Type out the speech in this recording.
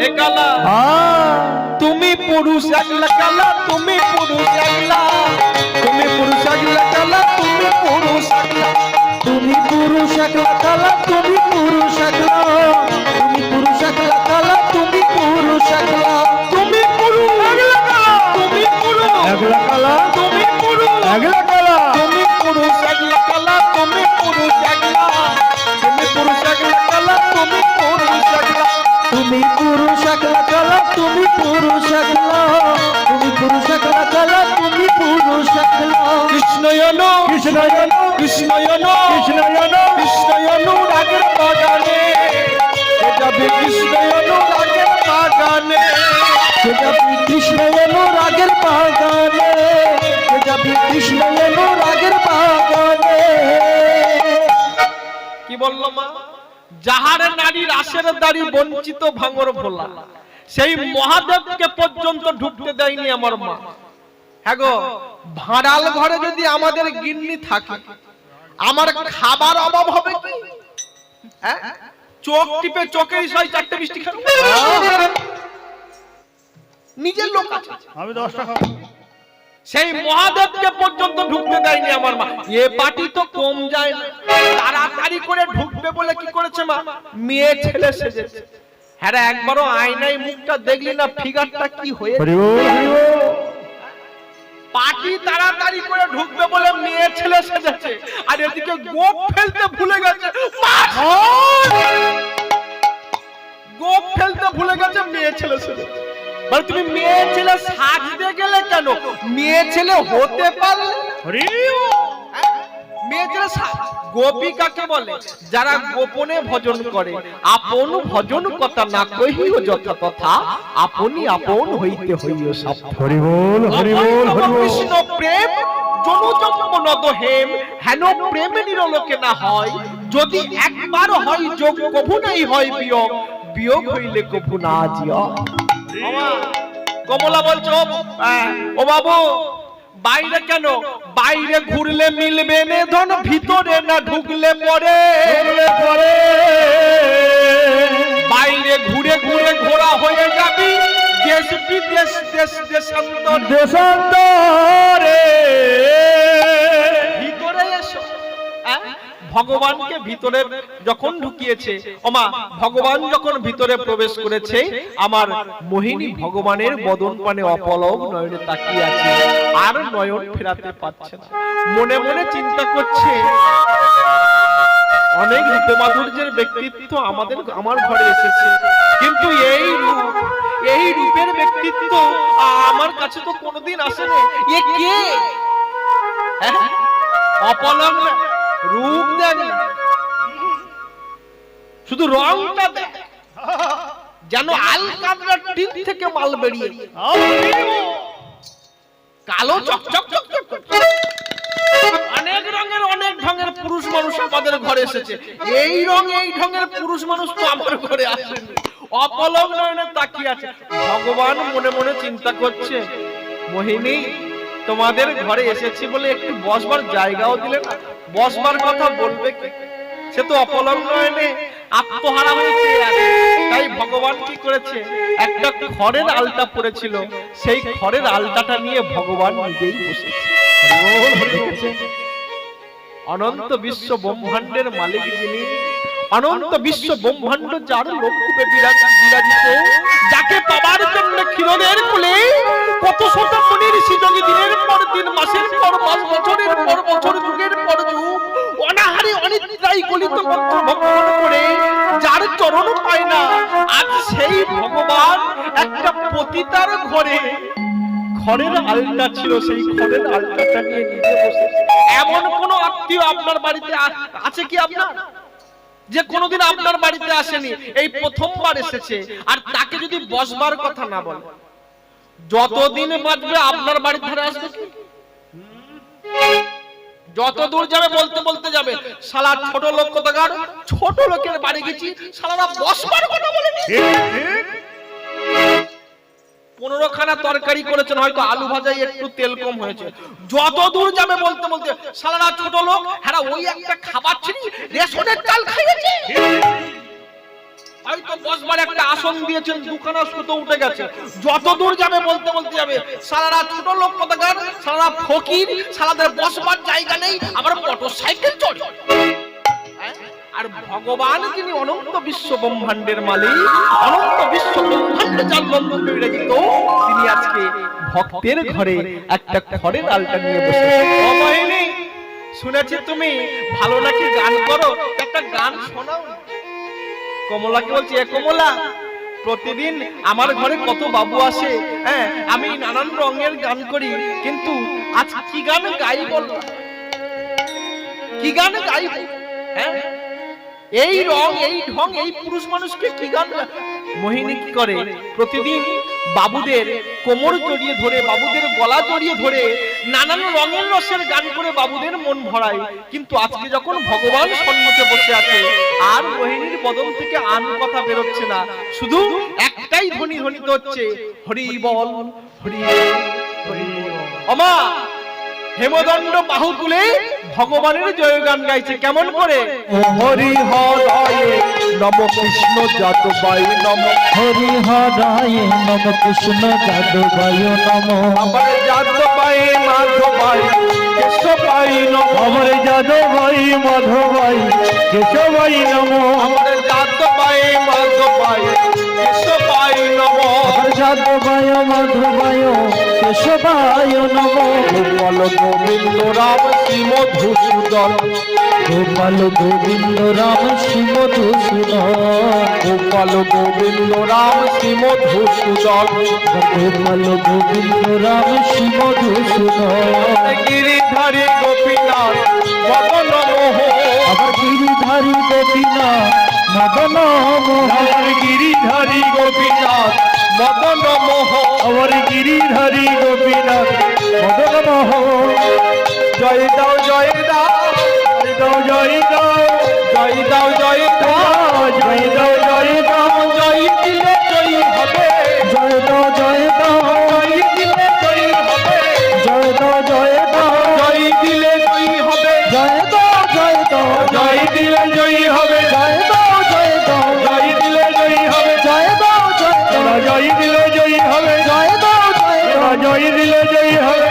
একলা তুমি পুরুষ একলা কালা তুমি পুরুষ একলা তুমি পুরুষ একলা কালা তুমি পুরুষ একলা তুমি পুরুষ একলা কালা তুমি পুরুষ একলা তুমি পুরুষ একলা কালা তুমি পুরুষ একলা তুমি পুরুষ একলা কালা তুমি পুরুষ একলা কালা তুমি পুরুষ একলা কালা তুমি পুরুষ একলা কালা তুমি পুরুষ একলা তুমি পুরুষ একলা কালা তুমি পুরুষ একলা তুমি পুরুষ একলা কালা তুমি পুরুষ একলা তুমি পুরুষ একলা কালা তুমি পুরুষ একলা কৃষ্ণয়ন কৃষ্ণয়ন কৃষ্ণয়ন কৃষ্ণয়ন কৃষ্ণয়ন রাগের বাগানে যাবে কৃষ্ণয়ন রাগের বাগানে যাবি কৃষ্ণয়ন রাগের বাগানে যাবি কৃষ্ণয়ন রাগের বাগানে কি বললো মা যাহার নারী রাসের দাড়ি বঞ্চিত ভাঙর ভোলা সেই মহাদেবকে পর্যন্ত ঢুকতে দেয়নি আমার মা। হ্যাঁ গো ভাড়াল ঘরে যদি আমাদের গিন্নি থাকে আমার খাবার অভাব হবে কি? হ্যাঁ চোখ টিপে চোখের সই চারটে মিষ্টি খাবো নিজের লোক আছে আমি 10টা খাবো সেই মহাদেবকে পর্যন্ত ঢুকতে দেয়নি আমার মা। এ পার্টি তো কম যায় না, তাড়াতাড়ি করে ঢুকবে বলে কি করেছে মা মেয়ে ছেলে সেজেছে। হ্যাঁ একবারও আয়নায় মুখটা দেখলি না ফিগারটা কি হয়ে পার্টি তাড়াতাড়ি করে ঢুকবে বলে মেয়ে ছেলে সেজেছে আর এদিকে গোপ ফেলতে ভুলে গেছে গোপ ফেলতে ভুলে গেছে মেয়ে ছেলে সেজেছে। মানে তুমি মেয়ে ছেলে সাজতে গেলে কেন মেয়ে ছেলে হতে পারলে মেয়ে ছেলে গোপী কাকে বলে যারা গোপনে ভজন করে আপন ভজন কথা না কহিও যথা কথা আপনি আপন হইতে হইও সব হরি বল হরি বল হরি বল কৃষ্ণ প্রেম জনজন্ম নদ হেম হেন প্রেম নিরলোকে না হয় যদি একবার হয় যোগ কভু নাই হয় বিয়োগ বিয়োগ হইলে কভু না জিও। কমলা বলছো ও বাবু বাইরে কেন বাইরে ঘুরলে মিলবে না ধন ভিতরে না ঢুকলে পরে বাইরে ঘুরে ঘুরে ঘোরা হয়ে যাবি দেশ বিদেশ দেশ দেশান্তরে ভিতরে এসো। ভগবানকে ভিতরে যখন ঢুকিয়েছে ওমা ভগবান যখন ভিতরে প্রবেশ করেছে আমার মোহিনী ভগবানের বদন পানে অপলক নয়নে তাকিয়ে আছে আর নয়ন ফেরাতে পারছে না। মনে মনে চিন্তা করছে অনেক রূপে মাধুর্যের ব্যক্তিত্ব আমার ঘরে এসেছে কিন্তু এই রূপের ব্যক্তিত্ব আমার কাছে তো কোনোদিন আসেনি। এ কে অপলক রূপ দেখ শুধু রংটা দেখ যেন আলকাতরার টিন থেকে মাল বেরিয়ে কালো চকচক অনেক রঙের অনেক ঢঙের পুরুষ মানুষ আমাদের ঘরে এসেছে এই ঢঙের পুরুষ মানুষ তো আমার ঘরে আসেনি। অপলক নয়নে তাকিয়ে আছে। ভগবান মনে মনে চিন্তা করছে মোহিনী তোমাদের ঘরে এসেছি বলে একটু বসবার জায়গাও দিলে না, বসবার কথা বলবে কে? সে তো অপলক নয়নে আত্মহারা হয়ে চেয়ে আছে। তাই ভগবান কি করেছে একটা খড়ের আলতা পড়েছিল সেই খড়ের আলতাটা নিয়ে ভগবান নিজেই বসেছে। অনন্ত বিশ্ব ব্রহ্মাণ্ডের মালিক যিনি অনন্ত বিশ্ব ব্রহ্মাণ্ড যার লোকরূপে বিরাজিত যাকে পাবার জন্য ক্ষীরদের কোলে কত শত মুনির ঋষিযোগী দিনের পর দিন মাসের পর মাস বছরের পর বছর যুগের পর যুগ অনাহারে অনিদ্রায় গলিত মন্ত্র ভগবান করে যার চরণ পায় না আজ সেই ভগবান একটা পতিতার ঘরে খড়ের আলতা ছিল সেই খড়ের আলতাটা নিয়ে নিজে বসেছে। এমন কোন আত্মীয় আপনার বাড়িতে আছে কি আপনার যে কোনোদিন আপনার বাড়িতে আসেনি এই প্রথমবার এসেছে আর তাকে যদি বসবার কথা না বলে যতদিন বাঁচবে আপনার বাড়ির ধারে আসবে কি? যত দূর যাবে বলতে বলতে যাবে শালা ছোট লোক কোথাকার ছোট লোকের বাড়ি গেছি শালারা বসবার কথা বলেনি। 15 খানা তরকারি করেছেন হয়তো আলু ভাজায় একটু তেল কম হয়েছে যত দূর যাবে বলতে বলতে শালারা ছোট লোক হ্যাঁ ওই একটা খাবার ছিল রেশনের চাল খাইয়েছে হয়তো বসবার একটা আসন দিয়েছেন, দুখানা সুতো উঠে গেছে, যত দূর যাবে বলতে বলতে যাবে। সারারা ছোট লোক কোথাকার, সারা ফকির, সারাদের বসবার জায়গা নেই, আবার মোটরসাইকেল চড়ে। আর ভগবান যিনি অনন্ত বিশ্ব ব্রহ্মাণ্ডের মালিক, অনন্ত বিশ্ব ব্রহ্মাণ্ড যার লম্ব বিরাজিত, তিনি আজকে ভক্তের ঘরে একটা খড়ের আলটা নিয়ে বসে। ও মোহিনী, শুনেছি তুমি ভালো নাকি গান করো, একটা গান শোনাও। কমলাকে বলছি, এ কমলা, প্রতিদিন আমার ঘরে কত বাবু আসে, হ্যাঁ আমি নানান রঙের গান করি, কিন্তু আজ কি গান গাই বল, কি গান গাই? হ্যাঁ এই রং, এই ঢং, এই পুরুষ মানুষকে কি গান? মোহিনী কি করে, প্রতিদিন বাবুদের কোমর জড়িয়ে ধরে, বাবুদের গলা জড়িয়ে ধরে নানান রঙের রসের গান করে বাবুদের মন ভরায়। কিন্তু আজকে যখন ভগবান সম্মুখে বসে আছে, আর মোহিনীর বদন থেকে আন কথা বেরোচ্ছে না, শুধু একটাই ধ্বনি ধ্বনিত হচ্ছে, হরি বল, হরি হরি। ওমা, হেমদণ্ড বাহুকুলে ভগবানের জয়গান গাইছে, কেমন করে? হরি হরায় নম কৃষ্ণ যাদবায় নম, হরি হরায় নম কৃষ্ণ যাদবায় নম, আমার যাদবায় মাধবায় কেশবায় নম, আমার যাদবায় মাধবায় কেশবায় নম, আমার যাদবায় মাধবায় কেশবায় নম, আমার যাদবায় মাধবায় কেশবায় নম, গোপাল গোবিন্দ রাম শ্রী মধুসূদন, গোপাল গোবিন্দ রাম শ্রী মধুসূদন, গোপাল গোবিন্দ রাম শ্রী মধুসূদন, গোপাল গোবিন্দ রাম শ্রী মধুসূদন, গিরিধারী গোপীনাথ মদন মোহ, আবার গিরিধারী গোপীনাথ মদন মোহন, আমার গিরিধারী গোপীনাথ মদন মোহ, আমার গিরিধারী গোপীনাথ মদন মোহন, জয় দাও জয় দাও, জয় দাও জয় দাও, জয় দাও জয় দাও, জয় দাও জয় দাও, জয় দিলে জয় হবে, জয় দাও জয় দাও, জয় দিলে জয় হবে, জয় দাও জয় দাও, জয় দিলে জয় হবে, জয় দাও জয় দাও, জয় দিলে জয় হবে, জয় দাও জয় দাও, জয় দিলে জয় হবে, জয় দাও জয় দাও, জয় দিলে জয় হবে, জয় দাও জয় দাও, জয় দিলে জয় হবে।